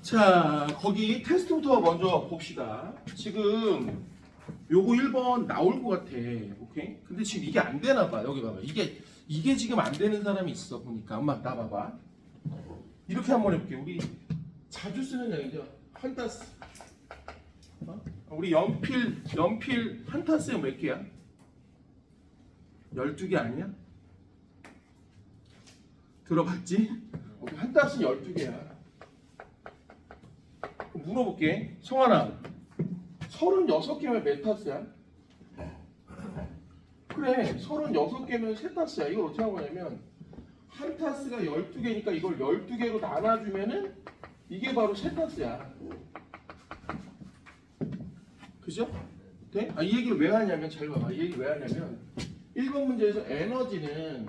자, 거기 테스트부터 먼저 봅시다. 지금 요거 1번 나올 것 같아. 오케이? 근데 지금 이게 안 되나 봐. 여기 봐봐. 이게 지금 안 되는 사람이 있어. 보니까. 엄마, 나 봐봐. 이렇게 한번 해볼게. 우리 자주 쓰는 양이죠. 한타스. 우리 연필 한타스에 몇 개야? 12개 아니야? 들어봤지? 오케이, 한타스는 12개야. 물어볼게. 성환아, 36개면 몇 타스야? 그래, 36개면 세 타스야. 이걸 어떻게 한 거냐면 한 타스가 12개니까 이걸 12개로 나눠주면은 이게 바로 세 타스야. 그죠? 돼? 이 얘기를 왜 하냐면 잘 봐봐. 이 얘기를 왜 하냐면 1번 문제에서 에너지는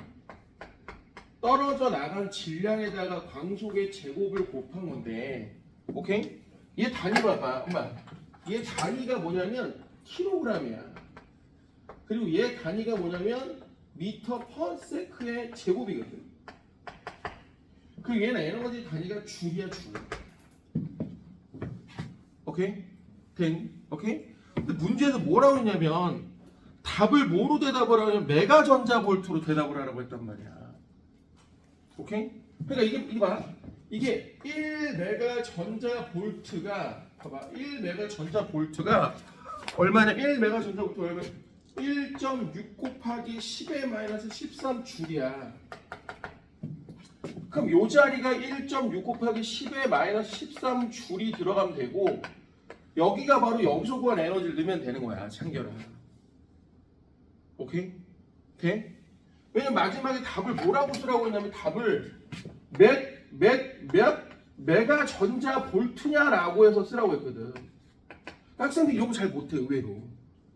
떨어져 나간 질량에다가 광속의 제곱을 곱한 건데, 오케이? 얘 단위 봐봐. 엄마, 얘 단위가 뭐냐면 킬로그램이야. 그리고 얘 단위가 뭐냐면 미터 퍼 세크의 제곱이거든. 그리고 얘는 에너지 단위가 줄이야, 줄. 오케이? 오케이? 근데 문제에서 뭐라고 했냐면 답을 뭐로 대답을 하냐면 메가 전자볼트로 대답을 하라고 했단 말이야. 오케이? 그러니까 이게 봐. 이게 1메가 전자볼트가 봐봐. 1메가 전자볼트가 얼마냐? 1메가 전자볼트가 얼마? 1.6 곱하기 10의 마이너스 13 줄이야. 그럼 요 자리가 1.6 곱하기 10의 마이너스 13 줄이 들어가면 되고, 여기가 바로 여기서 구한 에너지를 넣으면 되는 거야. 참결은. 오케이? 돼? 왜냐면 마지막에 답을 뭐라고 쓰라고 했냐면 답을 몇 메가 전자 볼트냐라고 해서 쓰라고 했거든. 학생들이 이거 잘 못해, 의외로.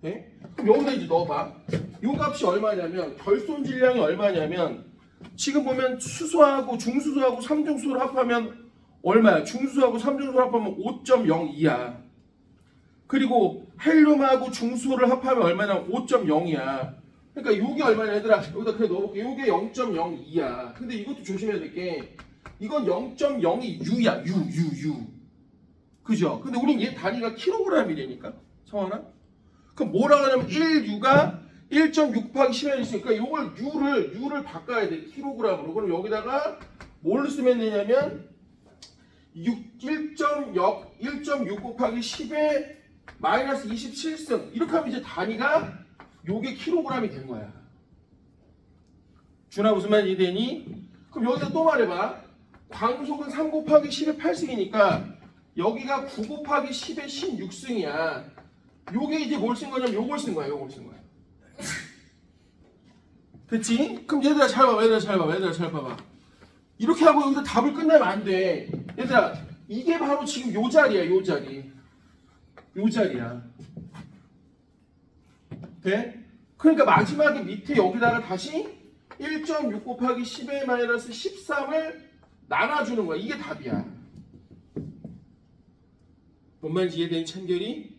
네? 그럼 여기다 이제 넣어봐. 이 값이 얼마냐면 결손 질량이 얼마냐면 지금 보면 수소하고 중수소하고 삼중수소를 합하면 얼마야? 중수소하고 삼중수소를 합하면 5.02야. 그리고 헬륨하고 중수소를 합하면 얼마냐? 5.0이야. 그러니까 이게 얼마냐 얘들아. 여기다 그래 넣어볼게. 이게 0.02야. 근데 이것도 조심해야 될 게 이건 0.02U야. U. 그죠? 근데 우린 얘 단위가 킬로그램이라니까. 성환아? 그럼 뭐라고 하냐면 1U가 1.6 곱하기 10에 있으니까 이걸 U를 바꿔야 돼. 킬로그램으로. 그럼 여기다가 뭘 쓰면 되냐면 1.6 곱하기 10에 마이너스 27승. 이렇게 하면 이제 단위가 요게 킬로그램이 된 거야. 준아 무슨 말인지 되니? 그럼 여기다 또 말해봐. 광속은 3 곱하기 10의 8승이니까 여기가 9 곱하기 10의 16승이야. 요게 이제 뭘 쓴 거냐면 요걸 쓴 거야. 됐지? 그럼 얘들아 잘 봐봐. 이렇게 하고 여기서 답을 끝내면 안 돼. 얘들아, 이게 바로 지금 요 자리야. 요 자리야. 돼? 그러니까 마지막에 밑에 여기다가 다시 1.6 곱하기 10의 마이너스 13을 나눠주는 거야. 이게 답이야. 뭔 말인지 이해되니? 참결이?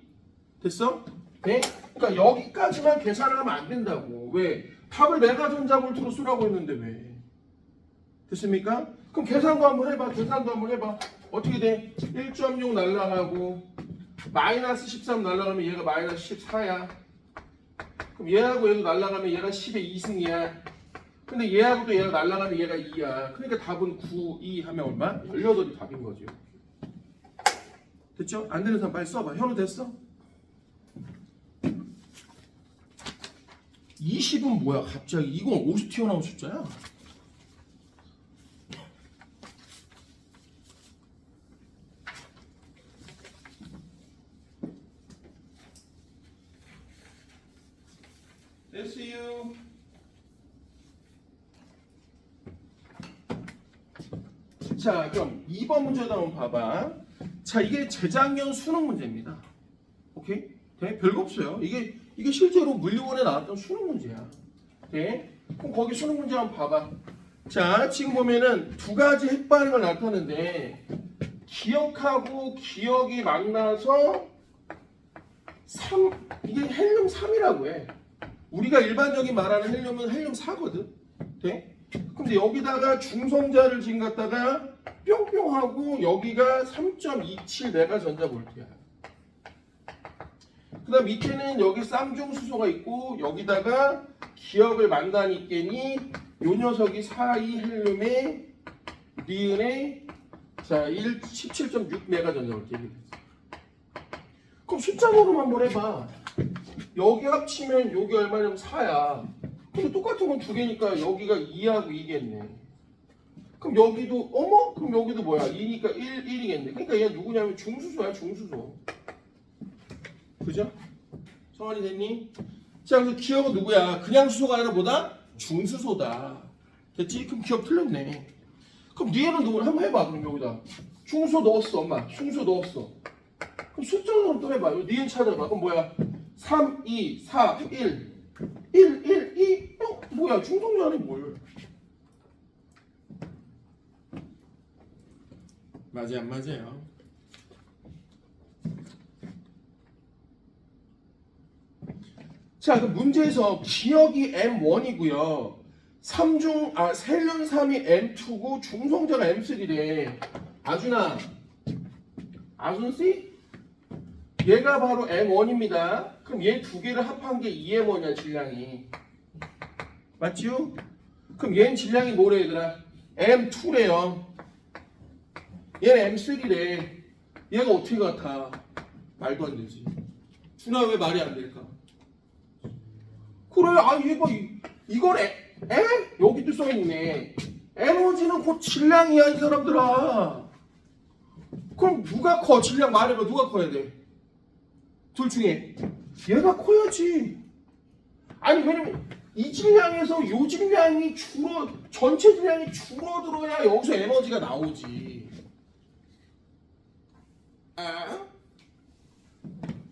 됐어? 네? 그러니까 여기까지만 계산을 하면 안 된다고. 왜? 답을 메가전자볼트로 쓰라고 했는데 왜? 됐습니까? 그럼 계산도 한번 해봐. 어떻게 돼? 1.6 날라가고 마이너스 13 날라가면 얘가 마이너스 14야. 그럼 얘하고 얘도 날라가면 얘가 10의 2승이야. 근데 얘하고 또 얘가 날라가면 얘가 2야. 그러니까 답은 9, 2 하면 얼마? 18이 답인 거죠. 됐죠? 안 되는 사람 빨리 써봐. 현우 됐어? 20은 뭐야 갑자기? 이건 50 튀어나온 숫자야. 됐어요. 자, 그럼 2번 문제도 한번 봐봐. 자, 이게 재작년 수능 문제입니다. 오케이? 네? 별거 없어요. 이게 실제로 물리원에 나왔던 수능 문제야. 네? 그럼 거기 수능 문제 한번 봐봐. 자, 지금 보면은 두 가지 핵 반응을 나타내는데 기억하고 기억이 만나서 이게 헬륨 3이라고 해. 우리가 일반적인 말하는 헬륨은 헬륨 4거든. 돼? 근데 여기다가 중성자를 지금 갖다가 뿅뿅 하고 여기가 3.27 메가 전자볼트야. 그 다음 밑에는 여기 쌍중수소가 있고 여기다가 기억을 만나니 있겠니 요 녀석이 4,2 헬륨에 니은에 자 17.6 메가 전자볼트. 그럼 숫자로만 한번 해봐. 여기 합치면 여기 얼마냐면 4야. 근데 똑같은 건 두 개니까 여기가 2하고 2겠네. 그럼 여기도 어머? 그럼 여기도 뭐야? 2니까 1이겠네. 그러니까 얘가 누구냐면 중수소야, 중수소. 그죠? 성환이 됐니? 자, 그래서 기억은 누구야? 그냥 수소가 아니라 뭐다? 중수소다. 됐지? 그럼 기억 틀렸네. 그럼 얘는 누구야? 한번 해봐. 그럼 여기다 중수소 넣었어, 엄마. 중수소 넣었어. 그럼 숫자로 또 해봐. 니은 찾아봐. 그럼 뭐야? 3, 2, 4, 1. 1, 2. 뭐야? 중성자네 뭘? 맞아요, 안 맞아요? 자, 그 문제에서 기억이 M1이고요. 셀륨 3이 M2고 중성자가 M3래. 아준아, 아준씨? 얘가 바로 M1입니다. 그럼 얘 두 개를 합한 게 2M1이야, 질량이. 맞지요? 그럼 얘는 질량이 뭐래, 얘들아? M2래요. 얘는 M3래. 얘가 어떻게 같아? 말도 안 되지. 준아 왜 말이 안 될까? 그래, 얘가 이걸 여기도 써있네. 에너지는 곧 질량이야, 이 사람들아. 그럼 누가 커? 질량 말해봐. 누가 커야 돼? 둘 중에 얘가 커야지. 아니 왜냐면 이 질량에서 요 질량이 전체 질량이 줄어들어야 여기서 에너지가 나오지.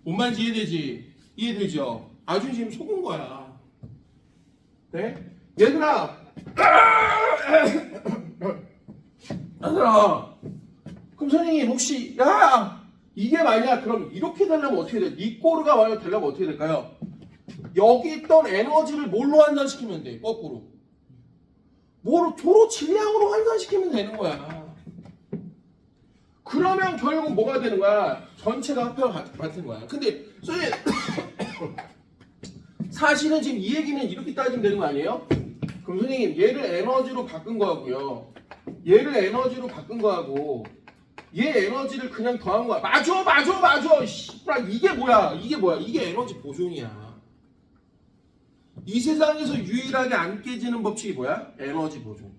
뭔 말인지 이해되지? 이해되죠? 아주 지금 속은 거야. 네? 얘들아, 얘들아. 그럼 선생님 혹시 이게 만약 그럼 이렇게 되려면 어떻게 돼? 이 꼬르가 만약 되려면 어떻게 될까요? 여기 있던 에너지를 뭘로 환산시키면 돼? 거꾸로. 도로 질량으로 환산시키면 되는 거야. 그러면 결국 뭐가 되는 거야? 전체가 합표가 같은 거야. 근데 선생님 사실은 지금 이 얘기는 이렇게 따지면 되는 거 아니에요? 그럼 선생님 얘를 에너지로 바꾼 거하고요. 얘를 에너지로 바꾼 거하고 얘 에너지를 그냥 더한 거야. 맞아. 씨발 이게 뭐야? 이게 에너지 보존이야. 이 세상에서 유일하게 안 깨지는 법칙이 뭐야? 에너지 보존이야.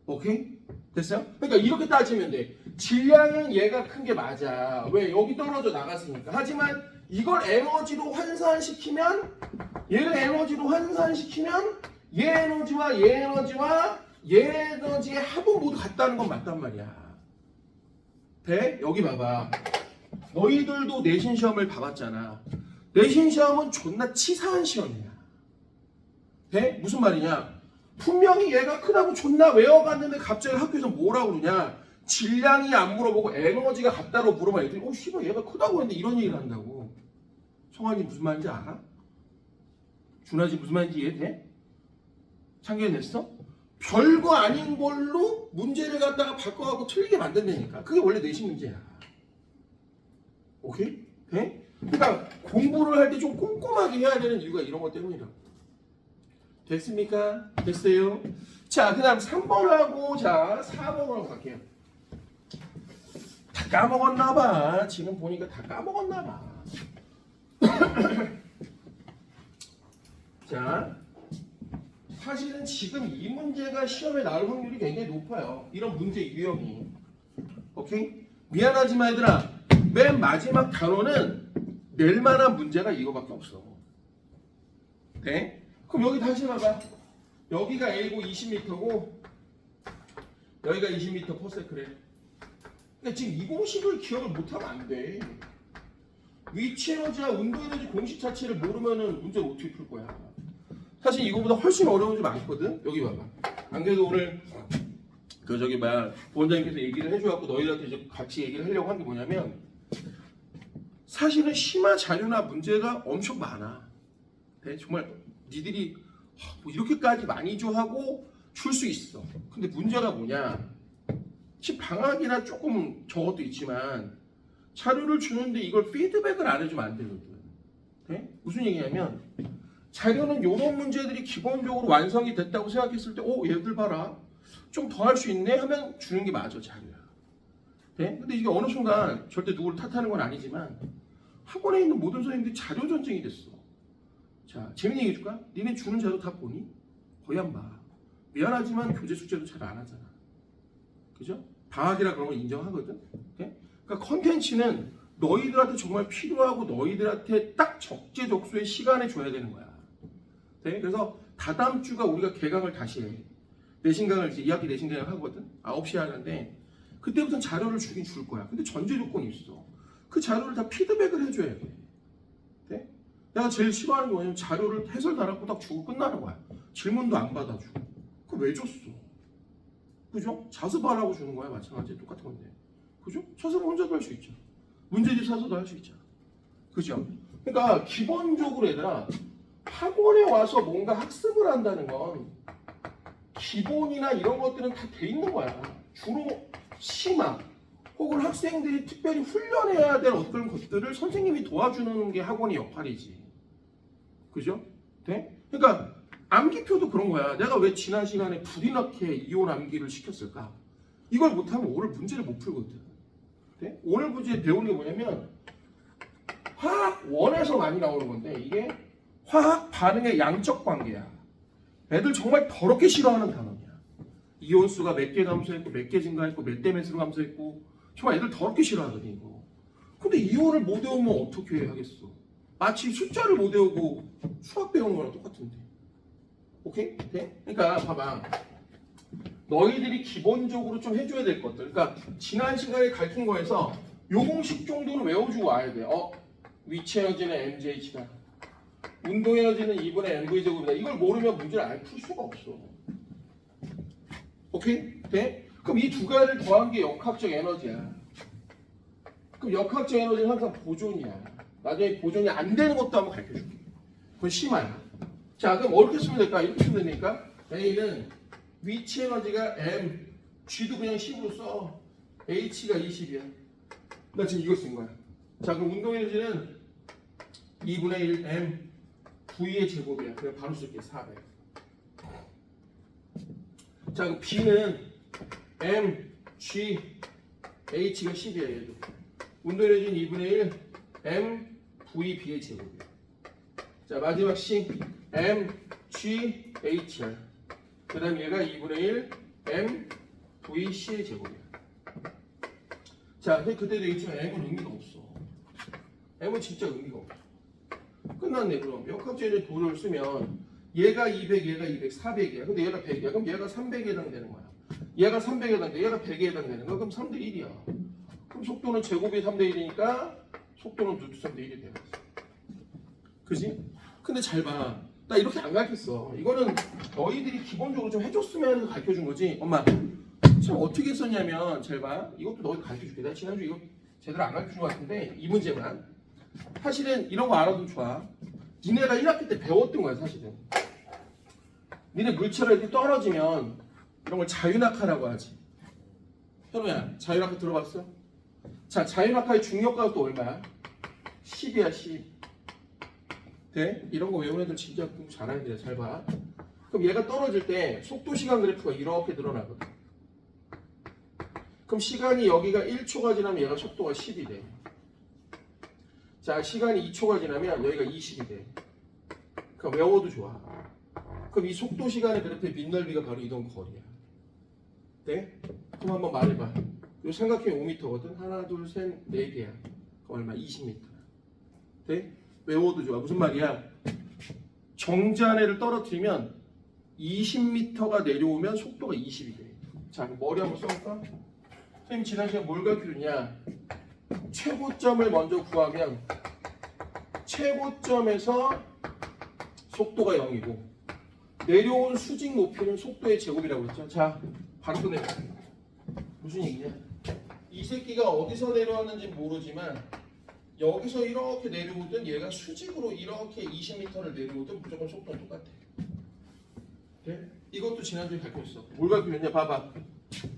오케이? 됐어요? 그러니까 이렇게 따지면 돼. 질량은 얘가 큰 게 맞아. 왜? 여기 떨어져 나갔으니까. 하지만 이걸 에너지로 환산시키면 얘를 에너지로 환산시키면 얘 에너지와 얘 에너지와 얘 에너지의 합은 모두 같다는 건 맞단 말이야. 돼? 여기 봐봐. 너희들도 내신 시험을 봐봤잖아. 내신 시험은 존나 치사한 시험이야. 돼? 무슨 말이냐? 분명히 얘가 크다고 존나 외워갔는데 갑자기 학교에서 뭐라고 그러냐? 질량이 안 물어보고 에너지가 같다고 물어봐. 애들이 씨발 얘가 크다고 했는데 이런 얘기를 한다고. 성환이 무슨 말인지 알아? 준하지 무슨 말인지 이해돼? 창규이 냈어? 별거 아닌 걸로 문제를 갖다가 바꿔갖고 틀리게 만든다니까. 그게 원래 내신 문제야. 오케이? 돼? 그러니까 공부를 할 때 좀 꼼꼼하게 해야 되는 이유가 이런 것 때문이라. 됐습니까? 됐어요? 자, 그 다음 3번하고 자 4번으로 갈게요. 다 까먹었나봐. 지금 보니까 다 까먹었나봐. 자, 사실은 지금 이 문제가 시험에 나올 확률이 굉장히 높아요. 이런 문제 유형이. 오케이? 미안하지만 얘들아, 맨 마지막 단원은 낼 만한 문제가 이거밖에 없어. 네? 그럼 여기 다시 봐봐. 여기가 A고 20m고 여기가 20m 퍼세크래. 근데 지금 이 공식을 기억을 못하면 안 돼. 위치 에너지와 운동 에너지 공식 자체를 모르면은 문제를 어떻게 풀 거야? 사실 이거보다 훨씬 어려운 게 많거든. 여기 봐봐. 안 그래도 오늘 부원장님께서 얘기를 해줘갖고 너희들한테 이제 같이 얘기를 하려고 한 게 뭐냐면 사실은 심화 자료나 문제가 엄청 많아. 네? 정말 니들이 뭐 이렇게까지 많이 줘 하고 줄 수 있어. 근데 문제가 뭐냐? 집 방학이나 조금 저것도 있지만 자료를 주는데 이걸 피드백을 안 해주면 안 되거든. 네? 무슨 얘기냐면 자료는 이런 문제들이 기본적으로 완성이 됐다고 생각했을 때 얘들 봐라. 좀 더 할 수 있네 하면 주는 게 맞아 자료야. 네? 근데 이게 어느 순간 절대 누구를 탓하는 건 아니지만 학원에 있는 모든 선생님들이 자료 전쟁이 됐어. 자, 재밌는 얘기 해줄까? 니네 주는 자료 다 보니? 거의 안 봐. 미안하지만 교재 숙제도 잘 안 하잖아. 그죠? 방학이라 그런 걸 인정하거든. 네? 그러니까 컨텐츠는 너희들한테 정말 필요하고 너희들한테 딱 적재적소의 시간을 줘야 되는 거야. 네? 그래서 다다음 주가 우리가 개강을 다시 해. 내신강을 이제 2학기 내신강을 하거든. 9시에 하는데 그때부터는 자료를 주긴 줄 거야. 근데 전제 조건이 있어. 그 자료를 다 피드백을 해줘야 돼. 네? 내가 제일 싫어하는 게 뭐냐면 자료를 해설 달았고 딱 주고 끝나는 거야. 질문도 안 받아주고. 그거 왜 줬어? 그죠? 자습하라고 주는 거야. 마찬가지 똑같은 건데. 그죠? 자습 혼자도 할 수 있죠. 문제집 사서도 할 수 있죠. 그죠? 그러니까 기본적으로 얘들아 학원에 와서 뭔가 학습을 한다는 건 기본이나 이런 것들은 다 돼 있는 거야. 주로 심화 혹은 학생들이 특별히 훈련해야 될 어떤 것들을 선생님이 도와주는 게 학원의 역할이지. 그죠? 네? 그러니까 암기표도 그런 거야. 내가 왜 지난 시간에 불이 나게 이온 암기를 시켰을까? 이걸 못하면 오늘 문제를 못 풀거든. 네? 오늘 문제 배우는 게 뭐냐면 화학 원에서 많이 나오는 건데 이게 화학 반응의 양적 관계야. 애들 정말 더럽게 싫어하는 단어야. 이온수가 몇 개 감소했고 몇 개 증가했고 몇 대 몇으로 감소했고 정말 애들 더럽게 싫어하거든 이거. 근데 이온을 못 외우면 어떻게 하겠어? 마치 숫자를 못 외우고 수학 배우는 거랑 똑같은데. 오케이? 네? 그러니까 봐봐. 너희들이 기본적으로 좀 해줘야 될 것들. 그러니까 지난 시간에 가르친 거에서 요 공식 정도는 외워주고 와야 돼. 위치 에너지는 mjh다. 운동 에너지는 2분의 mv 제곱이다. 이걸 모르면 문제를 아예 풀 수가 없어. 오케이? 돼? 그럼 이 두 가지를 더한 게 역학적 에너지야. 그럼 역학적 에너지는 항상 보존이야. 나중에 보존이 안 되는 것도 한번 가르쳐 줄게. 그건 심화야. 자, 그럼 어떻게 쓰면 될까? 이렇게 쓰면 되니까 A는 위치 에너지가 M, G도 그냥 10으로 써. H가 20이야. 나 지금 이거 쓴 거야. 자, 그럼 운동 에너지는 2분의 1 M, V의 제곱이야. 그냥 바로 쓸게. 400. 자, 그럼 B는 M, G, H가 10이야. 얘도. 운동 에너지는 2분의 1 M, V, B의 제곱이야. 자, 마지막 C M, G, H야. 그 다음 얘가 2분의 1 M, V, C의 제곱이야. 자, 그때도 얘기했지만 M은 의미가 없어. M은 진짜 의미가 없어. 끝났네. 그럼 역학적인 도를 쓰면 얘가 200, 얘가 200, 400이야. 근데 얘가 100이야. 그럼 얘가 300에 해당되는 거야. 얘가 300에 해당돼. 얘가 100에 해당되는 거야. 그럼 3대 1이야. 그럼 속도는 제곱이 3대 1이니까 속도는 루트 3대 1이 돼요. 그지? 근데 잘 봐. 나 이렇게 안 가르쳤어. 이거는 너희들이 기본적으로 좀 해줬으면 해서 가르쳐준 거지. 엄마, 참 어떻게 했었냐면 잘 봐. 이것도 너희들 가르쳐줄게. 내가 지난주 이거 제대로 안 가르쳐준 것 같은데 이 문제만. 사실은 이런 거 알아도 좋아. 니네가 1학기 때 배웠던 거야 사실은. 니네 물체가 떨어지면 이런 걸 자유낙하라고 하지. 현우야, 자유낙하 들어봤어? 자, 자유낙하의 중력가가 또 얼마야? 10이야 10. 돼? 이런 거 외우는 애들 진짜 공부 잘하는 애야. 잘 봐. 그럼 얘가 떨어질 때 속도 시간 그래프가 이렇게 늘어나거든. 그럼 시간이 여기가 1초가 지나면 얘가 속도가 10이 돼. 자, 시간이 2초가 지나면 여기가 20이 돼. 그럼 외워도 좋아. 그럼 이 속도 시간의 그래프의 밑넓이가 바로 이동 거리야. 네? 그럼 한번 말해봐. 요 삼각형이 5m거든. 하나, 둘, 셋, 네 개야. 그럼 얼마? 20m. 네? 외워도 좋아. 무슨 말이야? 정지한애를 떨어뜨리면 20m가 내려오면 속도가 20이 돼. 자, 머리 한번 써볼까? 선생님 지난 시간에 뭘 가르쳐줬냐? 최고점을 먼저 구하면 최고점에서 속도가 0이고 내려온 수직 높이는 속도의 제곱이라고 했죠. 자, 바로 끝내자. 무슨 얘기냐? 이 새끼가 어디서 내려왔는지 모르지만 여기서 이렇게 내려오든 얘가 수직으로 이렇게 20m를 내려오든 무조건 속도는 똑같아. 네? 이것도 지난주에 가르쳤어. 뭘 가르쳤냐 봐봐.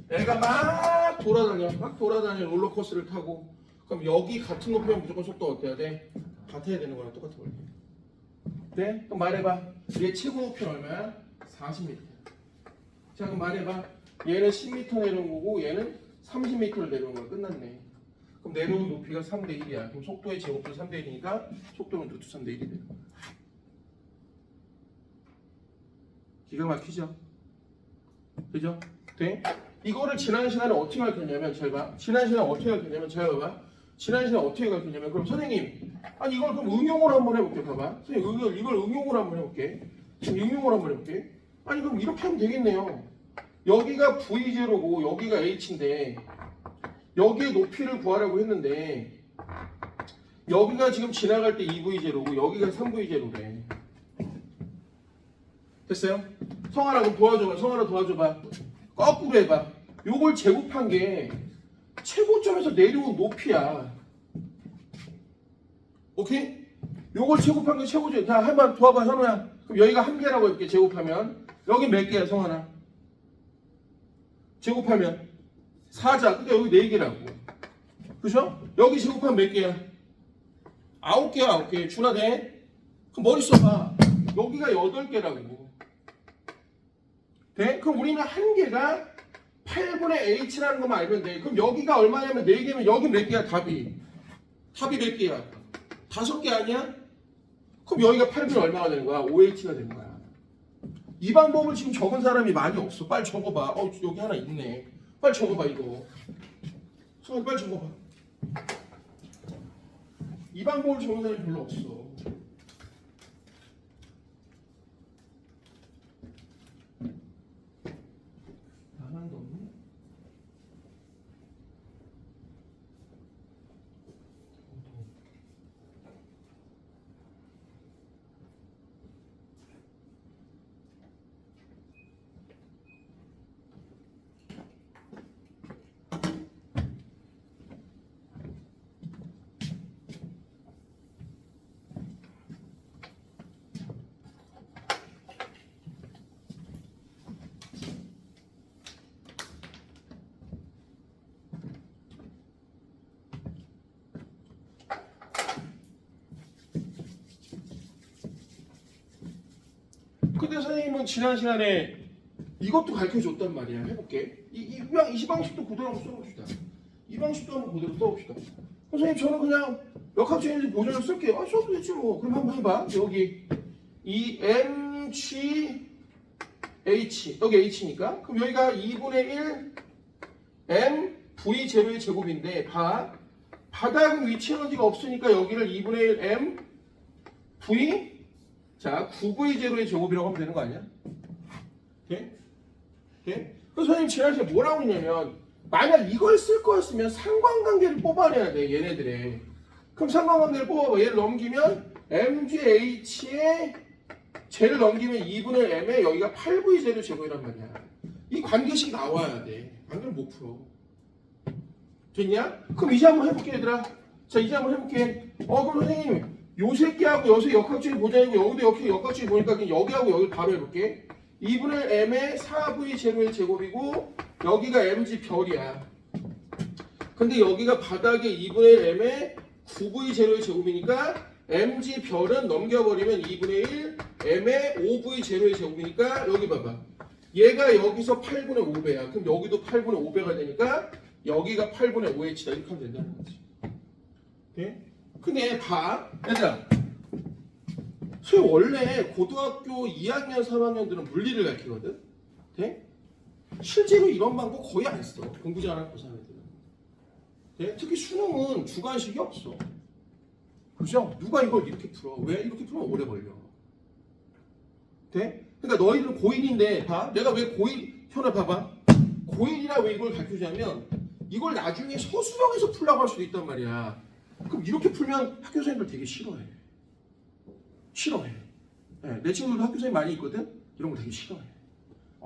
애가 막 돌아다녀 롤러코스터를 타고. 그럼 여기 같은 높이면 무조건 속도 어때야 돼? 같아야 되는 거랑 똑같은 거야. 네? 그럼 말해봐. 얘 최고 높이는 얼마야? 40m. 자 그럼 말해봐. 얘는 10m 내려온 거고 얘는 30m를 내려온 거야. 끝났네. 그럼 내려온 높이가 3대 1이야. 그럼 속도의 제곱도 3대 1이니까 속도는 루트 3대 1이 되는 거야. 기가 막히죠? 그죠? 돼? 이거를 지난 시간에 어떻게 가르쳤냐면 잘 봐. 지난 시간에 어떻게 가르쳤냐면 잘 봐봐. 지난 시간에 어떻게 가르쳤냐면 그럼 선생님 아니 이걸 그럼 응용을 한번 해볼게. 봐봐. 선생님 이걸 응용을 한번 해볼게. 지금 응용을 한번 해볼게. 아니 그럼 이렇게 하면 되겠네요. 여기가 V0고 여기가 H인데 여기의 높이를 구하라고 했는데 여기가 지금 지나갈 때 2V0고 여기가 3V0래. 됐어요? 성하나 그럼 도와줘봐. 성하나 도와줘봐. 거꾸로 해봐. 요걸 제곱한 게 최고점에서 내려온 높이야. 오케이? 요걸 제곱한 게 최고점. 자, 한번 도와봐, 현우야. 그럼 여기가 한 개라고 이렇게 제곱하면 여기 몇 개야, 성하나? 제곱하면 4자. 근데 여기 4개라고. 그죠? 여기 제곱하면 몇 개야? 9개야, 9개. 준아 돼? 그럼 머리 써봐. 여기가 8개라고. 돼? 그럼 우리는 한 개가 8분의 h라는 것만 알면 돼. 그럼 여기가 얼마냐면 4개면 여기 몇 개야 답이? 답이 몇 개야? 5개 아니야? 그럼 여기가 8분의 얼마가 되는 거야? 5h가 되는 거야. 이 방법을 지금 적은 사람이 많이 없어. 빨리 적어봐. 여기 하나 있네. 빨리 적어봐 이거. 성환 빨리 적어봐. 이 방법을 적은 사람이 별로 없어. 하나도 없네. 근데 선생님은 지난 시간에 이것도 가르쳐줬단 말이야. 해볼게. 이 방식도 그대로 한번 써봅시다. 이 방식도 한번 그대로 써봅시다. 선생님 저는 그냥 역학적인 보존을 쓸게요. 써도 되지 뭐. 그럼 한번 해봐. 여기 이 mg h 여기 h니까 그럼 여기가 2분의 1 m v0의 제곱인데 바닥은 위치 에너지가 없으니까 여기를 2분의 1 m v 자, 9V0의 제곱이라고 하면 되는 거 아니야? 돼? 돼? 그래서 선생님 지난 시간에 뭐라고 했냐면 만약 이걸 쓸 거였으면 상관관계를 뽑아내야 돼, 얘네들의. 그럼 상관관계를 뽑아봐. 얘를 넘기면 MGH에 쟤를 넘기면 2분의 M에 여기가 8V0 제곱이란 말이야. 이 관계식 나와야 돼. 안 그러면 못 풀어. 됐냐? 그럼 이제 한번 해볼게, 얘들아. 자, 이제 한번 해볼게. 그럼 선생님 요 새끼하고 여기서 역학적인 보자이고 여기도 이렇게 역학적인 보니까 그냥 여기하고 여기 바로 해볼게. 2분의 m의 4v0의 제곱이고 여기가 mg 별이야. 근데 여기가 바닥에 2분의 1 m의 9v0의 제곱이니까 mg 별은 넘겨버리면 2분의 1 m의 5v0의 제곱이니까 여기 봐봐. 얘가 여기서 8분의 5배야. 그럼 여기도 8분의 5배가 되니까 여기가 8분의 5h다. 이렇게 하면 된다는 거지. 오케이? 근데 봐, 얘들아. 원래 고등학교 2학년, 3학년들은 물리를 가르치거든? 돼? 실제로 이런 방법 거의 안 써. 공부 잘하는 사람들은. 돼? 특히 수능은 주관식이 없어. 그죠? 누가 이걸 이렇게 풀어? 왜 이렇게 풀면 오래 걸려? 돼? 그러니까 너희들은 고1인데 봐. 내가 왜 고1, 현아 봐봐. 고1이라 왜 이걸 가르치냐면 이걸 나중에 서술형에서 풀라고 할 수도 있단 말이야. 그럼 이렇게 풀면 학교 선생님들 되게 싫어해. 싫어해. 네, 내 친구들도 학교 선생님 많이 있거든? 이런 거 되게 싫어해.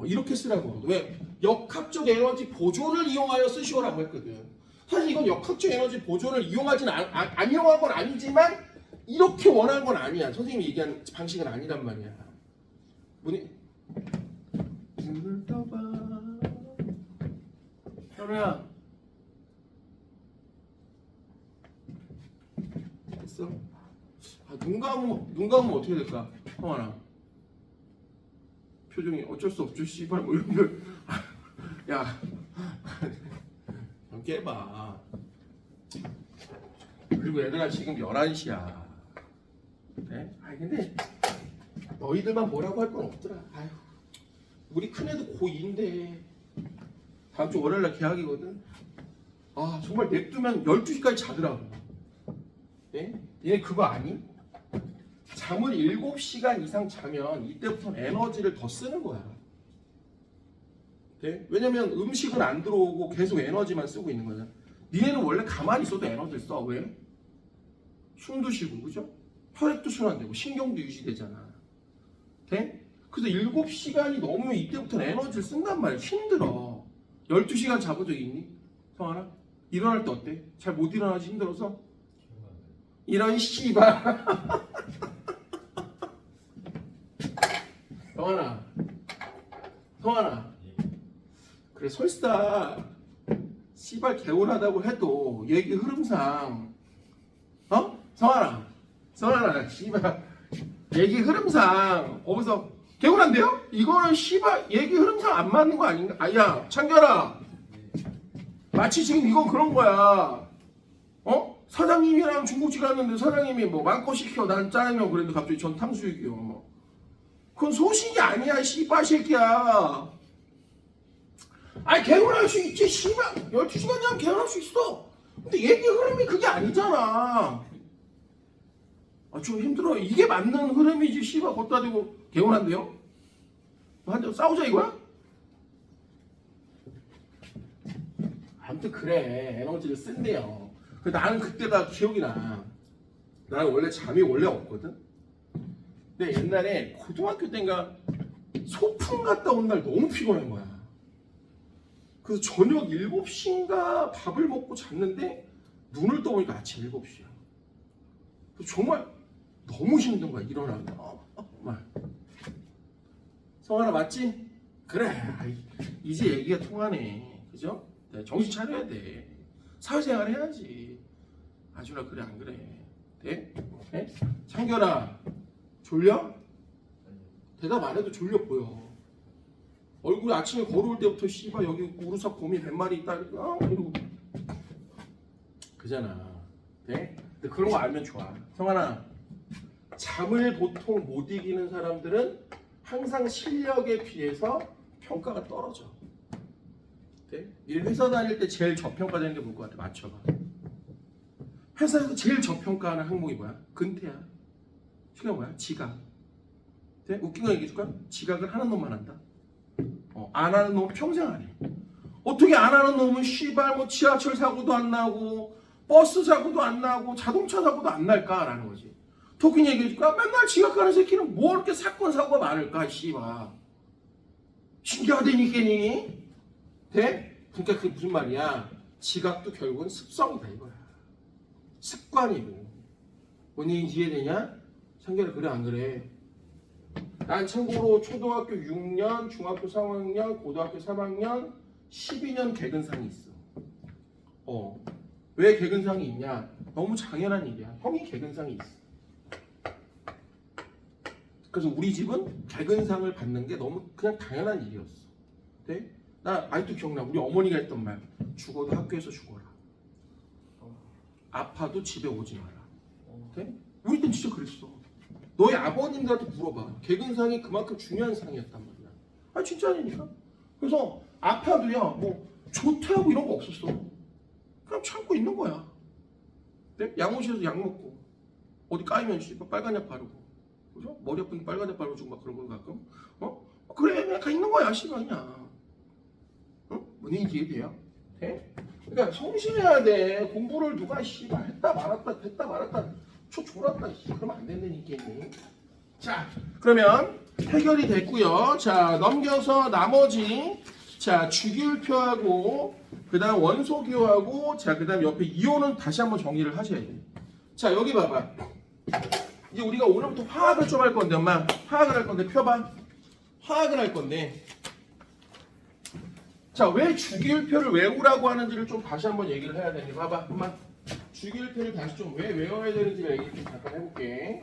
이렇게 쓰라고. 왜? 역학적 에너지 보존을 이용하여 쓰시오라고 했거든. 사실 이건 역학적 에너지 보존을 이용하진 안 이용한 건 아니지만 이렇게 원하는 건 아니야. 선생님이 얘기한 방식은 아니란 말이야. 내려봐. 현우야. 됐어? 아, 눈 감으면 어떻게 될까? 형아나. 표정이 어쩔 수 없죠, 씨발. 뭐 이런 걸. 야. 좀 깨봐. 그리고 얘들아 지금 11시야. 네? 아니 근데 너희들만 뭐라고 할 건 없더라. 아휴. 우리 큰애도 고2인데 다음 주 월요일날 개학이거든. 아 정말 냅두면 12시까지 자더라고. 네? 얘네 그거 아니? 잠을 7시간 이상 자면 이때부터 에너지를 더 쓰는 거야. 네? 왜냐면 음식은 안 들어오고 계속 에너지만 쓰고 있는 거야. 니네는 원래 가만히 있어도 에너지를 써. 왜? 숨도 쉬고 그죠? 혈액도 순환되고 신경도 유지되잖아. 돼? 그래서 7시간이 넘으면 이때부터 에너지를 쓴단 말이야. 힘들어. 12시간 자본 적 있니? 성환아? 일어날 때 어때? 잘 못 일어나지 힘들어서? 이런 씨발. 성환아. 그래 설사 씨발 개운하다고 해도 얘기 흐름상 성환아 씨발 얘기 흐름상 거기서 개운한데요? 이거는 씨발 얘기 흐름상 안 맞는 거 아닌가? 아야 창결아 마치 지금 이건 그런 거야. 사장님이랑 중국집 갔는데 사장님이 뭐 많고 시켜 난 짜장면 그랬는데 갑자기 전 탕수육이요. 그건 소식이 아니야 씨발 새끼야. 아니 개운할 수 있지 씨발 12시간 자면 개운할 수 있어. 근데 얘기 흐름이 그게 아니잖아. 아 좀 힘들어. 이게 맞는 흐름이지 씨발 걷다 대고 개운한데요? 한잔 싸우자 이거야? 아무튼 그래 에너지를 쓴대요. 나는 그때가 기억이 나. 나는 원래 잠이 원래 없거든. 근데 옛날에 고등학교 때인가 소풍 갔다 온 날 너무 피곤한 거야. 그래서 저녁 7시인가 밥을 먹고 잤는데 눈을 떠보니까 아침 7시야. 정말 너무 힘든 거야 일어나면. 정말. 성환아 맞지? 그래 이제 얘기가 통하네. 그죠? 정신 차려야 돼. 사회생활 해야지. 아주라 그래 안 그래? 돼? 네? 창결아 졸려? 대답 안 해도 졸려 보여. 얼굴이 아침에 걸어올 때부터 씨발 여기 우르삭 곰이 100마리 있다 이러고 그잖아. 네? 근데 그런 거 알면 좋아. 성환아 잠을 보통 못 이기는 사람들은 항상 실력에 비해서 평가가 떨어져. 네? 회사 다닐 때 제일 저평가되는 게 뭘 것 같아? 맞춰봐. 회사에서 제일 저평가하는 항목이 뭐야? 근태야. 그게 뭐야? 지각. 네? 웃긴 거 얘기해줄까? 지각을 하는 놈만 한다. 안 하는 놈은 평생 안 해. 어떻게 안 하는 놈은 씨발 뭐 지하철 사고도 안 나고 버스 사고도 안 나고 자동차 사고도 안 날까라는 거지. 토끼 얘기해줄까? 맨날 지각하는 새끼는 뭐 이렇게 사건 사고가 많을까 씨발. 신기하다니까니. 돼? 그러니까 그게 무슨 말이야? 지각도 결국은 습성이다 이거야. 습관이고. 뭔 얘기인지 이해되냐? 창결아 그래 안 그래? 난 참고로 초등학교 6년, 중학교 3학년, 고등학교 3학년 12년 개근상이 있어. 왜 개근상이 있냐? 너무 당연한 일이야. 형이 개근상이 있어. 그래서 우리 집은 개근상을 받는 게 너무 그냥 당연한 일이었어. 네? 나 아직도 기억나. 우리 어머니가 했던 말. 죽어도 학교에서 죽어라. 아파도 집에 오지 마라. 네? 우리 땐 진짜 그랬어. 너희 아버님들한테 물어봐. 개근상이 그만큼 중요한 상이었단 말이야. 아 진짜 아니니까. 그래서 아파도야 뭐 조퇴하고 이런 거 없었어. 그냥 참고 있는 거야. 네? 양호실에서 약 먹고 어디 까이면 빨간 약 바르고 그죠? 머리 아픈 빨간 약 바르고 주고 막 그런 거 가끔. 그래 그냥 가 있는 거야 씨발 그냥. 응? 뭔 얘기인지 이해돼요? 네? 그러니까 성실해야 돼. 공부를 누가 씨발 했다 말았다 초 졸았다 그러면 안 된다니까. 자 그러면 해결이 됐고요. 자 넘겨서 나머지 자 주기율표하고 그 다음 원소기호하고 자 그 다음 옆에 이온은 다시 한번 정리를 하셔야 돼요. 자 여기 봐봐. 이제 우리가 오늘부터 화학을 좀 할 건데 엄마 화학을 할 건데 펴봐. 화학을 할 건데 자, 왜 주기율표를 외우라고 하는지를 좀 다시 한번 얘기를 해야 되니 봐봐. 엄마. 주기율표를 다시 좀 왜 외워야 되는지를 얘기 좀 잠깐 해볼게.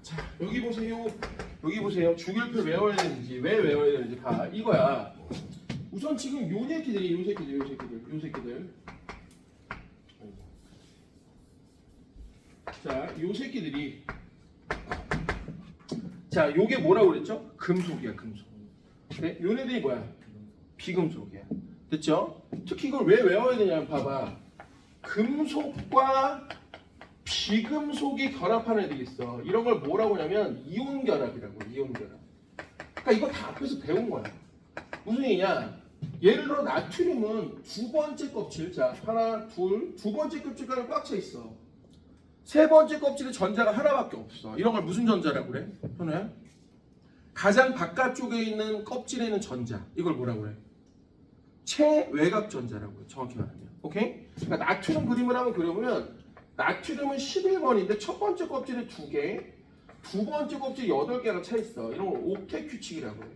자, 여기 보세요. 여기 보세요. 주기율표 외워야 되는지 왜 외워야 되는지 봐. 이거야. 우선 지금 요 새끼들. 자, 요 새끼들이 자, 요게 뭐라고 그랬죠? 금속이야, 금속. 네? 요네들이 뭐야? 비금속이야. 됐죠? 특히 이걸 왜 외워야 되냐면 봐봐. 금속과 비금속이 결합한 애들이 있어. 이런 걸 뭐라고 하냐면 이온 결합이라고. 이온 결합. 그러니까 이거 다 앞에서 배운 거야. 무슨 얘기냐? 예를 들어 나트륨은 두 번째 껍질, 자 하나, 둘, 두 번째 껍질가루 꽉 차 있어. 세 번째 껍질에 전자가 하나밖에 없어. 이런 걸 무슨 전자라고 그래? 현우야? 가장 바깥쪽에 있는 껍질에 있는 전자. 이걸 뭐라고 그래? 최외곽 전자라고 해. 정확히 말하면. 오케이? 그러니까 나트륨 그림을 한번 그려보면 나트륨은 11번인데 첫 번째 껍질에 2개, 두 번째 껍질에 8개가 차 있어. 이런 걸 옥텟 규칙이라고 해.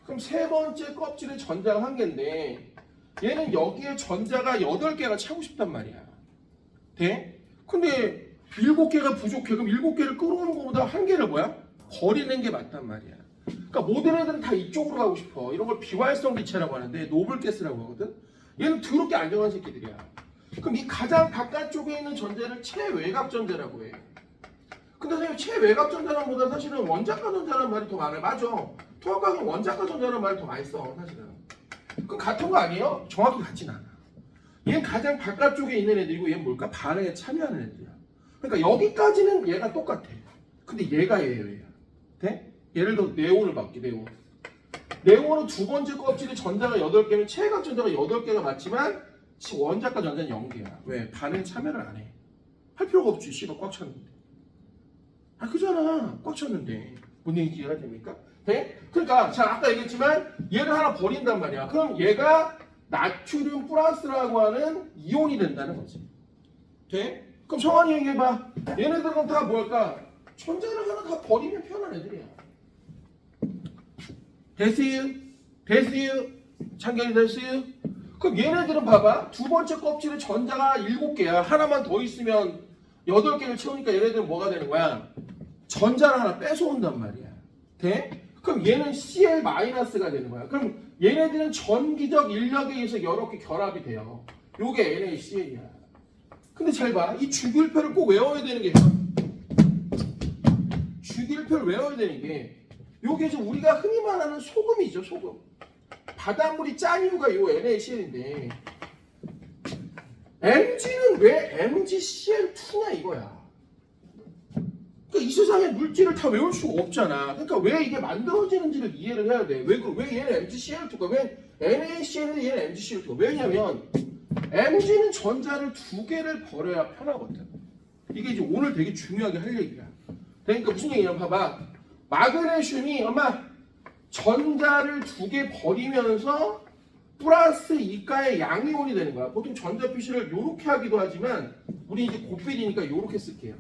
그럼 세 번째 껍질에 전자가 1개인데 얘는 여기에 전자가 8개가 차고 싶단 말이야. 돼? 근데 7개가 부족해. 그럼 7개를 끌어오는 것보다 1개를 뭐야? 버리는 게 맞단 말이야. 그러니까 모든 애들은 다 이쪽으로 가고 싶어. 이런 걸 비활성 기체라고 하는데 노블가스라고 하거든. 얘는 더럽게 안정한 새끼들이야. 그럼 이 가장 바깥쪽에 있는 전자를 최외곽 전자라고 해. 근데 선생님 최외곽 전자보다 사실은 원자가 전자라는 말이 더 많아요. 맞아. 통합과학은 원자가 전자라는 말이 더 많이 써. 사실은. 그럼 같은 거 아니에요? 정확히 같진 않아. 얘는 가장 바깥쪽에 있는 애들이고 얘는 뭘까? 반응에 참여하는 애들이야. 그러니까 여기까지는 얘가 똑같아. 근데 얘가 얘야. 돼? 예를 들어 네온을 받게. 네온은 두 번째 껍질에 전자가 8개면 최외곽 전자가 8개가 맞지만 원자가 전자는 0개야. 왜? 반응에 참여를 안 해. 할 필요가 없지. 씨가 꽉 찼는데. 아 그잖아. 꽉 찼는데. 뭔 얘기인지 이해가 됩니까? 돼? 그러니까 자 아까 얘기했지만 얘를 하나 버린단 말이야. 그럼 얘가 나트륨 플러스라고 하는 이온이 된다는 거지. 돼? 그럼 성환이 얘기해봐. 얘네들은 다 뭘까? 전자를 하나 다 버리면 편한 애들이야. 됐어요? 창경이 됐어요? 그럼 얘네들은 봐봐. 두 번째 껍질에 전자가 7개야. 하나만 더 있으면 8개를 채우니까 얘네들은 뭐가 되는 거야? 전자를 하나 뺏어온단 말이야. 돼? 그럼 얘는 Cl-가 되는 거야. 그럼 얘네들은 전기적 인력에 의해서 여러 개 결합이 돼요. 요게 NaCl이야. 근데 잘 봐. 이 주기율표를 꼭 외워야 되는 게 주기율표를 외워야 되는 게 요게 이제 우리가 흔히 말하는 소금이죠. 소금. 바닷물이 짠 이유가 요 NaCl인데 Mg는 왜 MgCl2냐 이거야. 그러니까 이 세상에 물질을 다 외울 수가 없잖아. 그러니까 왜 이게 만들어지는지를 이해를 해야 돼. 왜 얘는 MgCl2가 왜 NaCl은 얘는 MgCl2가 왜냐면 Mg는 전자를 2개를 버려야 편하거든. 이게 이제 오늘 되게 중요하게 할 얘기야. 그러니까 무슨 얘기냐면 봐봐. 마그네슘이 엄마 전자를 2개 버리면서 플러스 이가의 양이온이 되는 거야. 보통 전자 표시를 이렇게 하기도 하지만 우리 이제 곱비리니까 이렇게 쓸게요.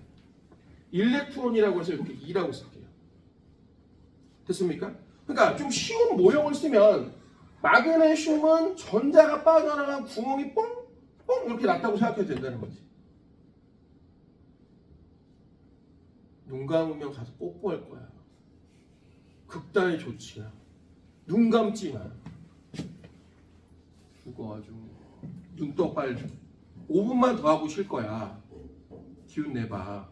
일렉트론이라고 해서 이렇게 2라고 쓸게요. 됐습니까? 그러니까 좀 쉬운 모형을 쓰면 마그네슘은 전자가 빠져나간 구멍이 뻥뻥 이렇게 났다고 생각해도 된다는 거지. 눈 감으면 가서 뽀뽀할 거야. 극단의 조치야. 눈 감지 마. 이거 아주 눈떡 빨 5분만 더 하고 쉴 거야. 기운 내봐.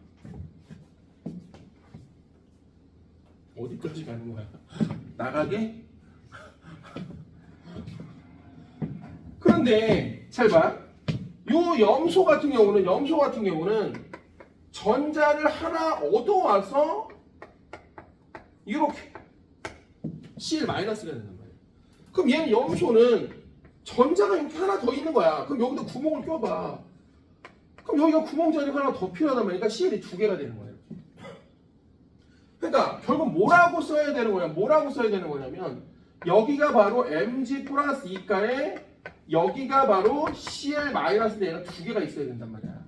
어디까지 가는 거야? 나가게? 그런데 잘 봐. 요 염소 같은 경우는 전자를 하나 얻어와서 이렇게 Cl-가 된단 말이야. 그럼 얘는 염소는 전자가 이렇게 하나 더 있는 거야. 그럼 여기다 구멍을 껴봐. 그럼 여기가 구멍 자리가 하나 더 필요하단 말이니까 Cl이 2개가 되는 거예요. 그러니까 결국 뭐라고 써야 되는 거냐면 여기가 바로 mg 플러스 2가에 여기가 바로 cl 마이너스 얘가 두 개가 있어야 된단 말이야.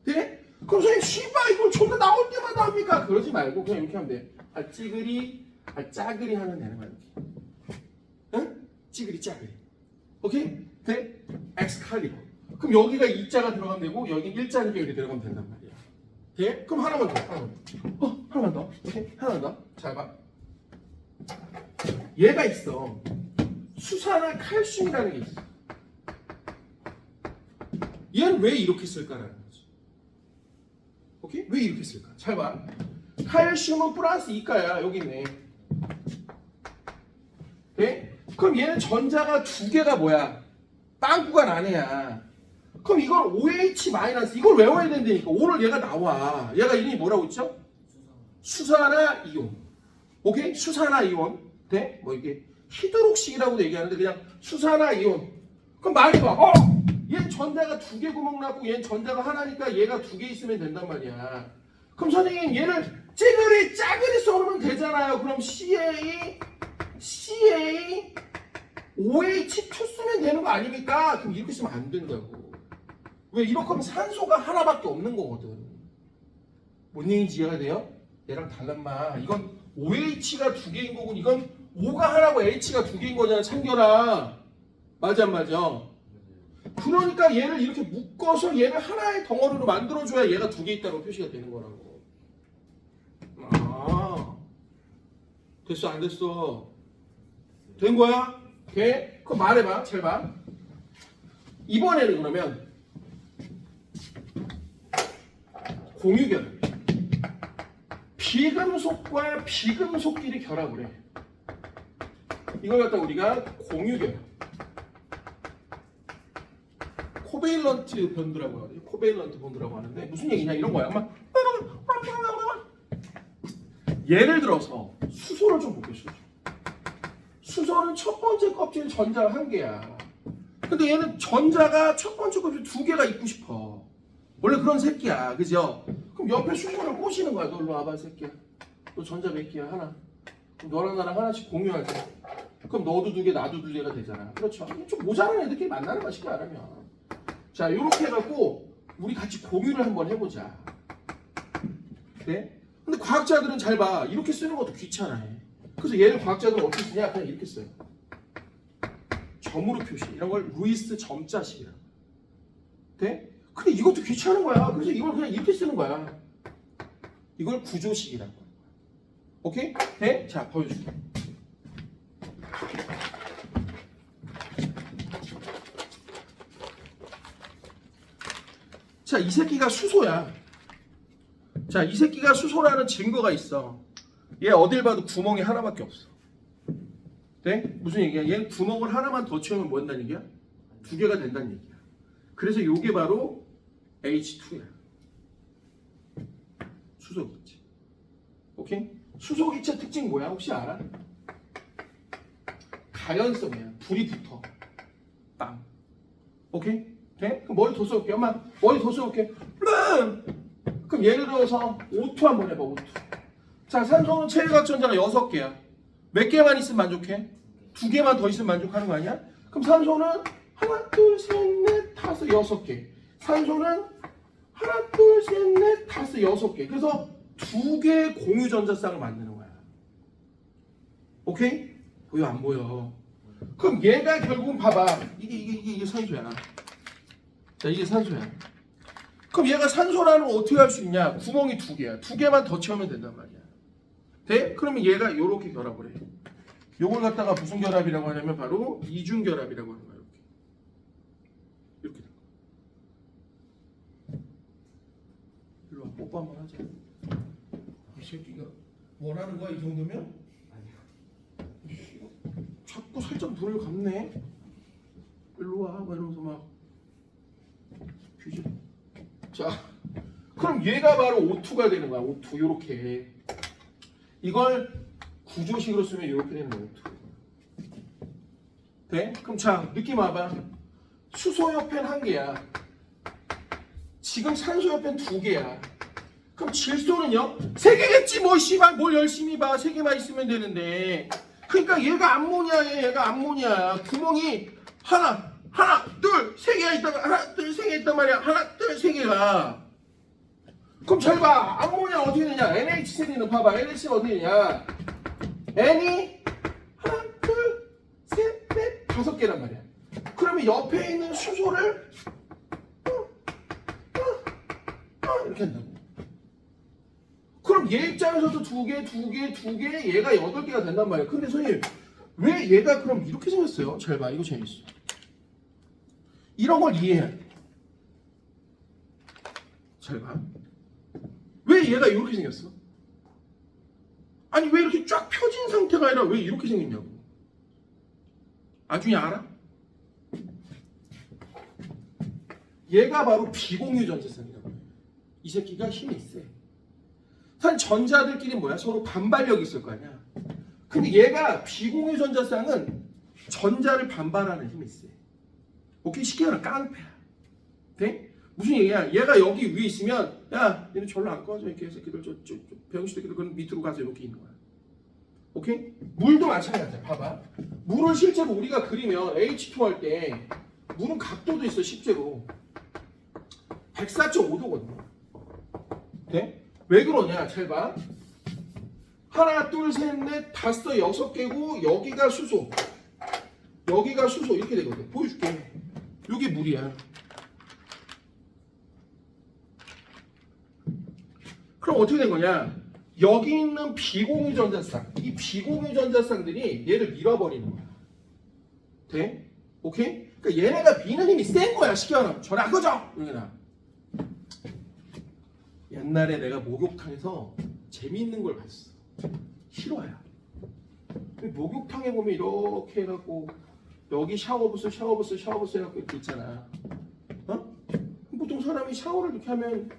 네? 그럼 선생님 씨발 이걸 존나 나올 때마다 합니까? 그러지 말고 그냥 이렇게 하면 돼. 찌그리 짜그리 하면 되는 거야 이렇게. 응? 찌그리 짜그리. 오케이? 네? 엑스칼리버. 그럼 여기가 2자가 들어가면 되고 여기 1자니까 여기 들어가면 된단 말이야. 네? 그럼 하나만 더. 하나만 더. 오케이? 하나만 더. 잘 봐. 얘가 있어. 수산화 칼슘이라는 게 있어. 얘는 왜 이렇게 쓸까라는 거지. 오케이? 왜 이렇게 쓸까? 잘 봐. 칼슘은 플러스 2가야. 여기 있네. 네? 그럼 얘는 전자가 두 개가 뭐야? 빵꾸가 나네야. 그럼 이걸 OH 마이너스 이걸 외워야 된다니까. 오늘 얘가 나와. 얘가 이름이 뭐라고 했죠? 수산화 이온. 오케이? 수산화 이온. 네? 뭐 이게 히드록식이라고도 얘기하는데 그냥 수산화 이온. 그럼 말해봐. 얘는 전자가 두 개 구멍 났고 얘는 전자가 하나니까 얘가 두 개 있으면 된단 말이야. 그럼 선생님 얘를 찌그리 짜그리 써놓으면 되잖아요. 그럼 CA OH2 쓰면 되는 거 아닙니까? 그럼 이렇게 쓰면 안 된다고. 왜? 이렇게 하면 산소가 하나밖에 없는 거거든. 뭔 얘기인지 이해가 돼요? 얘랑 달란마. 이건 OH가 두 개인 거고 이건 O가 하나고 H가 두 개인 거잖아. 참겨라. 맞아 안 맞아? 그러니까 얘를 이렇게 묶어서 얘를 하나의 덩어리로 만들어줘야 얘가 두 개 있다고 표시가 되는 거라고. 됐어 안 됐어? 된 거야? 오케이? 그럼 말해봐. 잘 봐. 이번에는 그러면 공유결합. 비금속과 비금속끼리 결합을 해. 이걸 갖다 우리가 공유결합. 코베일런트 본드라고 하죠. 코베일런트 본드라고 하는데 무슨 얘기냐 이런 거야. 아마 예를 들어서 수소를 좀 볼게요. 수소는 첫 번째 껍질 전자가 한 개야. 근데 얘는 전자가 첫 번째 껍질 두 개가 있고 싶어. 원래 그런 새끼야. 그죠? 그럼 옆에 수소를 꼬시는 거야. 너 일로 와봐 새끼야. 너 전자 몇 개야? 하나. 그럼 너랑 나랑 하나씩 공유하자. 그럼 너도 두 개 나도 두 개가 되잖아. 그렇죠? 좀 모자란 애들끼리 만나는 거야 쉽게 말하면. 자 이렇게 해갖고 우리 같이 공유를 한번 해보자. 네? 근데 과학자들은 잘 봐. 이렇게 쓰는 것도 귀찮아해. 그래서 얘를 과학자들은 어떻게 쓰냐? 그냥 이렇게 써요. 점으로 표시. 이런 걸 루이스 점자식이라고. 네? 근데 이것도 귀찮은 거야. 그래서 이걸 그냥 이렇게 쓰는 거야. 이걸 구조식이라고. 오케이? 네? 자, 보여줄게. 자, 이 새끼가 수소야. 자, 이 새끼가 수소라는 증거가 있어. 얘 어딜 봐도 구멍이 하나밖에 없어. 네? 무슨 얘기야? 얘 구멍을 하나만 더 채우면 뭐 한다는 얘기야? 두 개가 된다는 얘기야. 그래서 이게 바로 H2야. 수소기체. 오케이? 수소기체 특징 뭐야? 혹시 알아? 가연성이야. 불이 붙어. 빵. 오케이? 네? 그럼 머리 더 써볼게. 엄마 머리 더 써볼게. 그럼 예를 들어서 O2 한번 해봐. O2. 자, 산소는 체외각전자가 6개야. 몇 개만 있으면 만족해? 2개만 더 있으면 만족하는 거 아니야? 그럼 산소는 하나, 둘, 셋, 넷, 다섯, 6개. 산소는 하나, 둘, 셋, 넷, 다섯, 6개. 그래서 2개의 공유 전자쌍을 만드는 거야. 오케이? 보여 안 보여? 그럼 얘가 결국은 봐봐. 이게 산소야. 자, 이게 산소야. 그럼 얘가 산소라는 걸 어떻게 할 수 있냐? 구멍이 2개야. 2개만 더 채우면 된단 말이야. 돼? 그러면 얘가 이렇게 결합을 해. 요걸 갖다가 무슨 결합이라고 하냐면 바로 이중 결합이라고 하는 거야. 이렇게. 일로 와, 뽀뽀 한번 하자. 이 새끼가 원하는 거야 이 정도면? 아니요. 자꾸 살짝 눈을 감네. 일로 와, 막 이러면서 막 뒤져. 자, 그럼 얘가 바로 O2가 되는 거야. O2 요렇게. 이걸 구조식으로 쓰면 이렇게 되는 거야. O2. 돼? 그럼 자, 느낌 와봐. 수소 옆엔 1개야. 지금 산소 옆엔 2개야. 그럼 질소는요? 3개겠지 뭐 씨발 뭘 열심히 봐. 3개만 있으면 되는데. 그러니까 얘가 암모니아에 얘가 암모니아야. 구멍이 하나 둘 3개가 있단 말이야. 하나 둘 3개 있단 말이야. 하나 둘 3개가. 그럼 잘 봐. 암모니아 어떻게 되냐? NH3는 봐봐. NH가 어떻게 되냐? N이 하나 둘 셋 넷 5개란 말이야. 그러면 옆에 있는 수소를 이렇게 한다고. 그럼 얘 입장에서도 2개 얘가 8개가 된단 말이야. 근데 선생님 왜 얘가 그럼 이렇게 생겼어요? 잘 봐. 이거 재밌어. 이런 걸 이해해야 돼. 잘 봐. 왜 얘가 이렇게 생겼어? 아니 왜 이렇게 쫙 펴진 상태가 아니라 왜 이렇게 생겼냐고. 나중에 알아? 얘가 바로 비공유 전자쌍이라고 해요. 이 새끼가 힘이 세. 산 전자들끼리 뭐야? 서로 반발력이 있을 거 아니야. 근데 얘가 비공유 전자쌍은 전자를 반발하는 힘이 세. 오케이? 쉽게 말하면 깡패야. 돼? 무슨 얘기야? 얘가 여기 위에 있으면 야 얘는 절로 안 꺼져. 이 개새끼들 저 병신새끼들 그런 밑으로 가서 이렇게 있는 거야. 오케이? 물도 마찬가지야. 봐봐. 물을 실제로 우리가 그리면 H2 할 때 물은 각도도 있어. 실제로 104.5도거든요. 네? 왜 그러냐? 잘 봐. 하나, 둘, 셋, 넷, 5, 6개고 여기가 수소. 여기가 수소 이렇게 되거든. 보여줄게. 여기 물이야. 그럼 어떻게 된 거냐? 여기 있는 비공유 전자쌍. 이 비공유 전자쌍들이 얘를 밀어버리는 거야. 돼? 오케이? 그러니까 얘네가 미는 힘이 센 거야. 쉽게 말하면. 전화 안 꺼져! 여기나. 옛날에 내가 목욕탕에서 재미있는 걸 봤어. 실화야. 목욕탕에 보면 이렇게 해갖고 여기 샤워부스 해갖고 이렇게 있잖아. 어? 보통 사람이 샤워를 이렇게 하면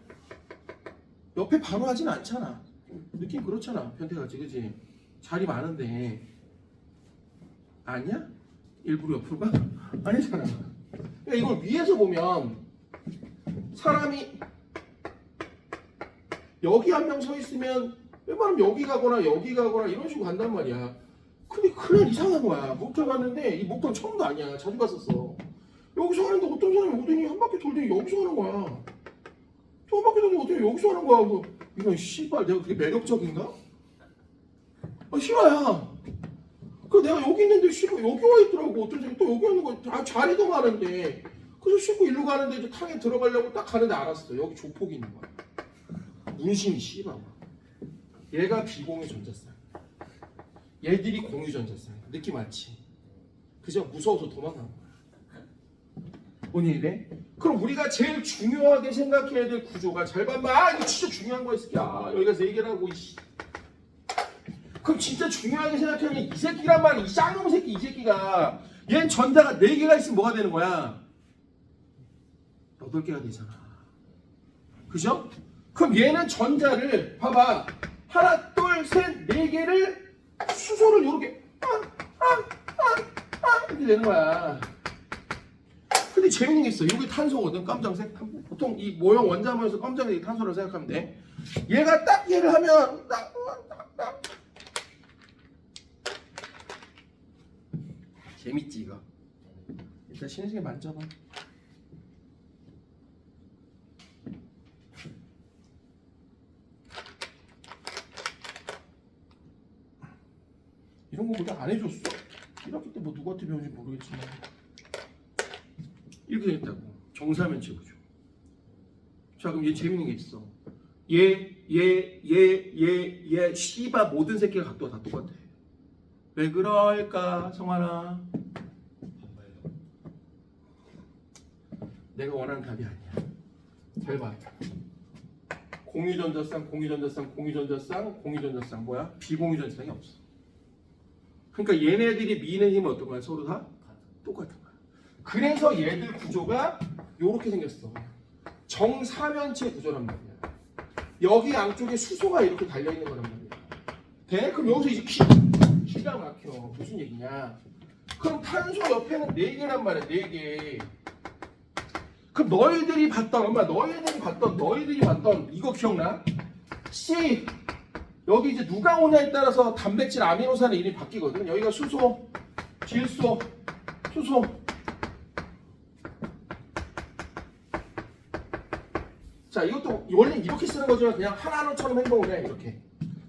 옆에 바로 하진 않잖아. 느낌 그렇잖아. 변태같이 그지? 자리 많은데 아니야? 일부러 옆으로 가? 아니잖아. 그러니까 이걸 위에서 보면 사람이 여기 한 명 서 있으면 웬만하면 여기 가거나 이런 식으로 간단 말이야. 근데 그날 이상한 거야. 목욕탕 갔는데 이 목욕탕 처음도 아니야. 자주 갔었어. 여기서 하는데 어떤 사람이 오더니 한 바퀴 돌더니 여기서 하는 거야. 또 한 바퀴 돌더니 어떻게 여기서 하는 거야. 뭐 이건 씨발 내가 그렇게 매력적인가? 아 실화야. 그 내가 여기 있는데 씻고 여기 와 있더라고. 어떤 사람이 또 여기 있는 거 아, 잘 이동하는데 그래서 씻고 일로 가는데 이제 탕에 들어가려고 딱 가는데 알았어. 여기 조폭이 있는 거야. 문신이 씨발. 얘가 비공유 전자쌍. 얘들이 공유 전자쌍. 느낌 알지? 그저 무서워서 도망가는 거야. 뭔 일이래? 그럼 우리가 제일 중요하게 생각해야 될 구조가 잘 봐봐. 아 이거 진짜 중요한 거야 이 새끼야. 여기가 4개라고 이씨. 그럼 진짜 중요하게 생각하면 이 새끼란 말이야. 이 쌍놈 새끼 이 새끼가 얘는 전자가 4개가 있으면 뭐가 되는 거야? 8개가 되잖아. 그죠? 그럼 얘는 전자를 봐봐. 하나, 둘, 셋, 4개를 수소를 이렇게 이렇게 되는 거야. 근데 재밌는 게 있어. 이게 탄소거든. 깜장색. 보통 이 모형 원자모에서 깜장색이 탄소라고 생각하면 돼. 얘가 딱 얘를 하면 딱 재밌지 이거. 일단 신세계 만져봐. 이런 거 우리가 안 해줬어. 1학기 때 뭐 누구한테 배운지 모르겠지만 이렇게 됐다고. 정사면체 구조. 자 그럼 얘 재밌는 게 있어. 얘 씨바 모든 새끼가 각도가 다 똑같아. 왜 그럴까 성환아? 내가 원하는 답이 아니야. 잘 봐. 공유전자쌍 뭐야? 비공유전자쌍이 없어. 그러니까 얘네들이 미는 힘은 어떤 거야? 서로 다 똑같은 거야. 그래서 얘들 구조가 이렇게 생겼어. 정사면체 구조란 말이야. 여기 양쪽에 수소가 이렇게 달려있는 거란 말이야. 돼? 그럼 여기서 이제 기가 막혀. 무슨 얘기냐? 그럼 탄소 옆에는 4개란 말이야. 4개. 그럼 너희들이 봤던 이거 기억나? C 여기 이제 누가 오냐에 따라서 단백질 아미노산의 이름이 바뀌거든. 여기가 수소, 질소, 수소. 자, 이것도 원래 이렇게 쓰는 거지만 그냥 하나처럼 행동을 해. 이렇게.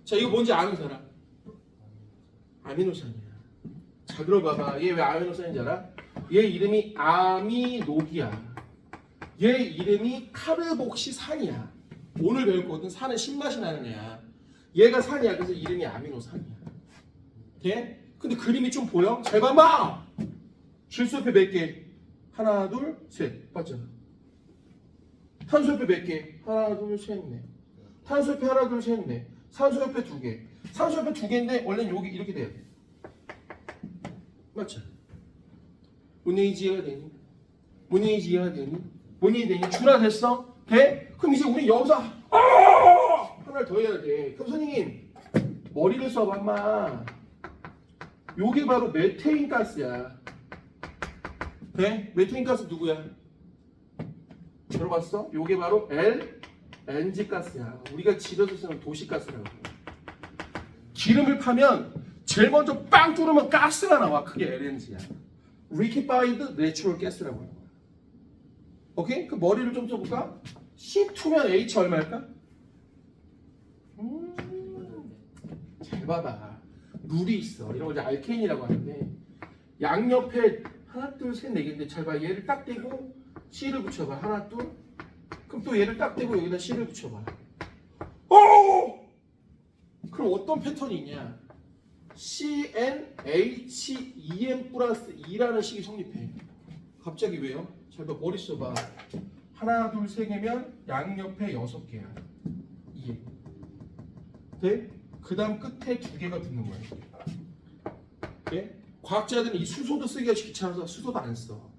자, 이거 뭔지 아는 사람? 아미노산이야. 자, 들어봐봐. 얘 왜 아미노산인지 알아? 얘 이름이 아미노기야. 얘 이름이 카르복시산이야. 오늘 배울 거거든. 산은 신맛이 나는 애야. 얘가 산이야. 그래서 이름이 아미노산이야. 돼? 근데 그림이 좀 보여? 잘 봐봐. 질소 옆에 몇 개? 하나, 둘, 셋. 맞잖아. 탄소 옆에 몇 개? 하나, 둘, 셋, 넷. 탄소 옆에 하나, 둘, 셋, 넷. 산소 옆에 두 개. 산소 옆에 두 개인데 원래는 여기 이렇게 돼야 돼. 맞죠? 뭔 얘기지 이해가 되니? 뭔 얘기지 이해가 되니? 뭔 얘기 되니? 준아 됐어? 돼? 그럼 이제 우리 여기서 하나를 더 해야 돼. 그럼 선생님 머리를 써봐 인마. 요게 바로 메테인 가스야. 돼? 메테인 가스 누구야? 들어봤어? 요게 바로 LNG 가스야. 우리가 집에서 쓰는 도시가스라고. 기름을 파면 제일 먼저 빵 뚫으면 가스가 나와. 그게 LNG야. Liquefied Natural Gas라고 하는 거야. 오케이? 그 머리를 좀 써볼까? C2면 H 얼마일까? 잘 봐봐. 물이 있어. 이런 걸 이제 알케인이라고 하는데 양옆에 하나, 둘, 셋, 네 개인데 잘 봐. 얘를 딱 대고 C를 붙여봐. 하나, 둘. 그럼 또 얘를 딱 대고 여기다 C를 붙여봐. 오! 그럼 어떤 패턴이 있냐? CnHEm 플러스 2라는 식이 성립해. 갑자기 왜요? 잘 봐. 머리 써봐. 하나, 둘, 세 개면 양옆에 6개야. 2. 네? 그 다음 끝에 2개가 붙는 거야. 네? 과학자들은 이 수소도 쓰기가 귀찮아서 수소도 안 써.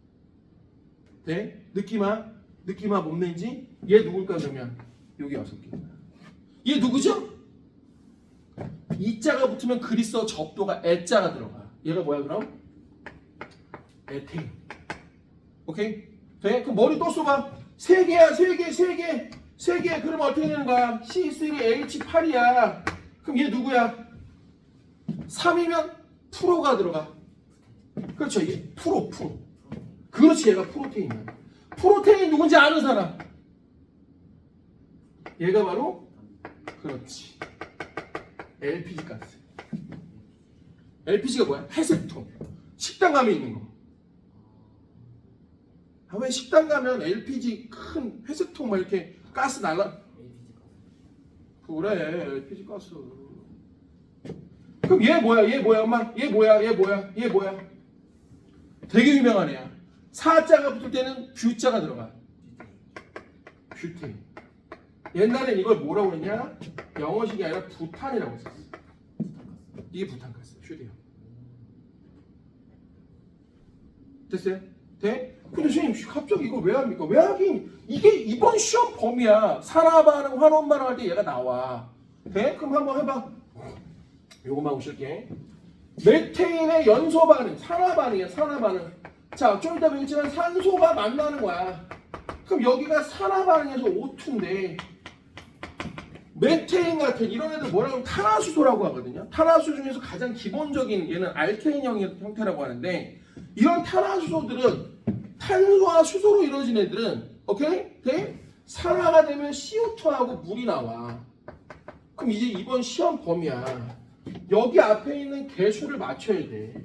네? 느낌아? 느낌아 뭔 얘기지? 얘 누굴까 그러면 여기 6개. 얘 누구죠? 이자가 붙으면 그리스어 접도가 애자가 들어가. 얘가 뭐야 그럼? 에테인. 오케이? 돼? 그럼 머리 또 써봐. 3개야 3개. 그러면 어떻게 되는 거야? C3H8이야. 그럼 얘 누구야? 3이면 프로가 들어가. 그렇죠. 얘 프로. 그렇지. 얘가 프로테인이야. 프로테인 누군지 아는 사람? 얘가 바로 그렇지. LPG 가스. LPG가 뭐야? 회색통. 식당 가면 있는 거. 아, 왜 식당 가면 LPG 큰 회색통 막 이렇게 가스 날라? 그래, LPG 가스. 그럼 얘 뭐야, 엄마? 얘 뭐야? 되게 유명한 애야. 사자가 붙을 때는 뷰자가 들어가. 뷰테인. 옛날엔 이걸 뭐라고 했냐? 영어식이 아니라 부탄이라고 했었어. 이게 부탄가스, 휴대용. 됐어요? 돼? 근데 선생님 갑자기 이걸 왜 합니까? 왜 하긴? 이게 이번 시험 범위야. 산화반응, 환원반응 할 때 얘가 나와. 돼? 그럼 한번 해봐. 요것만 보실게. 메테인의 연소 반응, 산화반응이야, 산화반응. 자, 좀 이따 배우지만 산소가 만나는 거야. 그럼 여기가 산화반응에서 O2인데 메테인 같은 이런 애들 뭐라고 하면 탄화수소라고 하거든요. 탄화수소 중에서 가장 기본적인 얘는 알케인형의 형태라고 하는데 이런 탄화수소들은 탄소와 수소로 이루어진 애들은 오케이? 돼? 산화가 되면 CO2하고 물이 나와. 그럼 이제 이번 시험 범위야. 여기 앞에 있는 개수를 맞춰야 돼.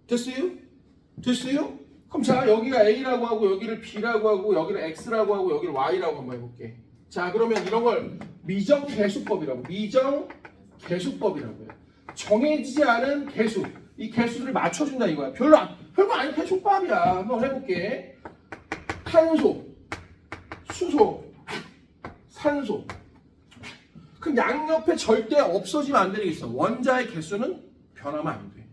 됐어요? 그럼 자 여기가 A라고 하고 여기를 B라고 하고 여기를 X라고 하고 여기를 Y라고 한번 해볼게. 자 그러면 이런 걸 미정개수법이라고 해요. 정해지지 않은 개수. 이 개수를 맞춰준다 이거야. 별거 아닌 개수법이야. 한번 해볼게. 탄소, 수소, 산소. 그럼 양옆에 절대 없어지면 안 되는 게 있어. 원자의 개수는 변하면 안 돼.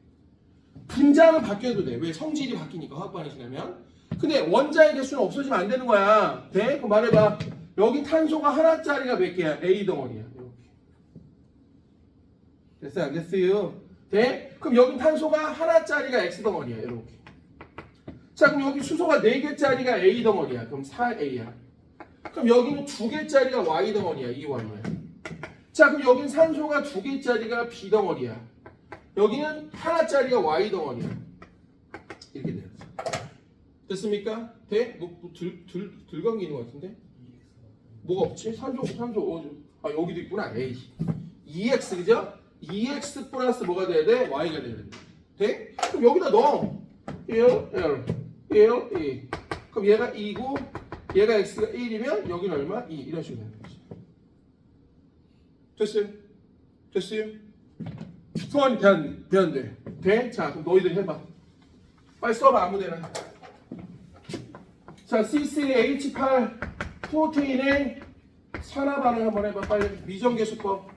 분자는 바뀌어도 돼. 왜? 성질이 바뀌니까 화학반응이 지나면. 근데 원자의 개수는 없어지면 안 되는 거야. 돼? 그럼 말해봐. 여기 탄소가 하나짜리가 몇 개야? A 덩어리야. 이렇게. 됐어요? 안 됐어요? 돼? 그럼 여기 탄소가 하나짜리가 X 덩어리야. 이렇게. 자 그럼 여기 수소가 4개짜리가 A 덩어리야. 그럼 4A야. 그럼 여기는 2개짜리가 Y 덩어리야. 이 Y야. 자, 그럼 여긴 산소가 2개짜리가 B 덩어리야. 여기는 하나짜리가 Y 덩어리야. 이렇게 돼요. 됐습니까? 돼? 들 감기는 것 같은데? 뭐가 없지? 산소. 아, 여기도 있구나. 에이. 2x, 그죠? 2x 플러스 뭐가 돼야 돼? y가 돼야 돼. 돼? 그럼 여기다 넣어. 1, 2. 그럼 얘가 2고, 얘가 x가 1이면 여기는 얼마? 2. 이런 식으로 되는 거지. 됐어요? 소환이 되는데. 돼? 자, 그럼 너희들 해봐. 빨리 써봐, 아무데나. 자, C3H8 프로테인의 산화 반응 한번 해봐. 빨리. 미정계수법.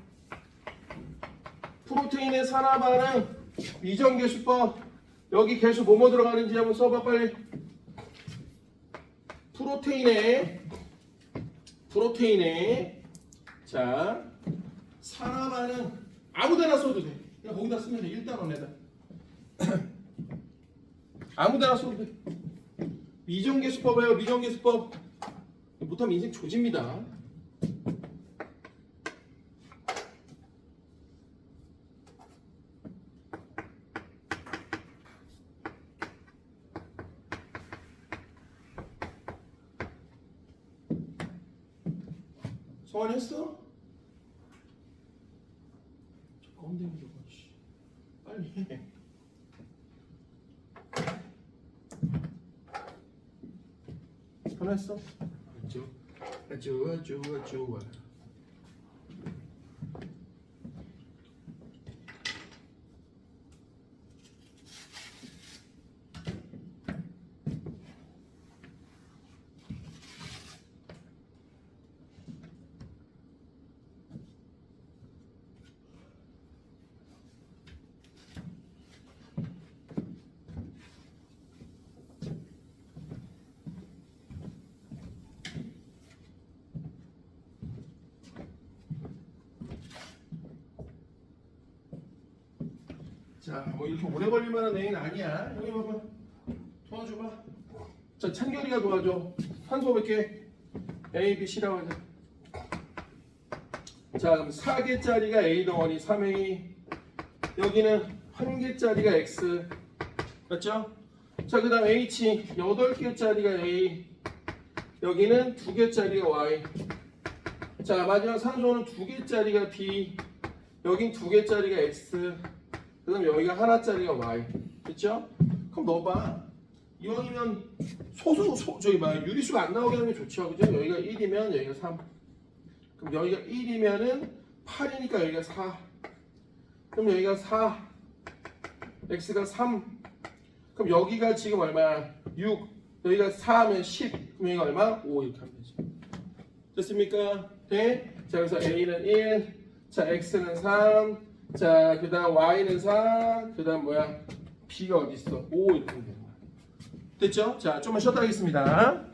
프로테인의 산화 반응 미정계수법. 여기 계수 뭐뭐 들어가는지 한번 써봐. 빨리. 프로테인의 자 산화 반응 아무데나 써도 돼. 그냥 거기다 쓰면 돼. 일단 원에다. 아무데나 써도 돼. 미정계수법이에요. 미정계수법. 못하면 인생 조집니다. 성환했어? 저 껌댕이 저거 빨리 해. 변했어? 좋아. 자, 뭐 이렇게 오래 걸릴 만한 내용은 아니야. 여기 봐봐. 도와줘봐. 자, 찬결이가 도와줘. 산소 몇 개? A, B, C라고 하자. 자, 그럼 4개짜리가 A 덩어리 3A. 여기는 1개짜리가 X. 맞죠? 자, 그 다음 H 8개짜리가 A. 여기는 2개짜리가 Y. 자, 마지막 산소는 2개짜리가 B. 여긴 2개짜리가 X. 그 다음에 여기가 하나짜리가 Y. 됐죠? 그럼 넣어봐. 이왕이면 유리수가 안 나오게 하는 게 좋죠. 그죠? 여기가 1이면 여기가 3. 그럼 여기가 1이면은 8이니까 여기가 4. 그럼 여기가 4. X가 3. 그럼 여기가 지금 얼마야? 6. 여기가 4하면 10. 그럼 여기가 얼마? 5 이렇게 하면 되죠. 됐습니까? 네? 자, 그래서 A는 1. 자, X는 3. 자, 그 다음 Y는 4. 그 다음 뭐야? B가 어디 있어? 5 이렇게 되는 거야. 됐죠? 자, 좀만 쉬었다 하겠습니다.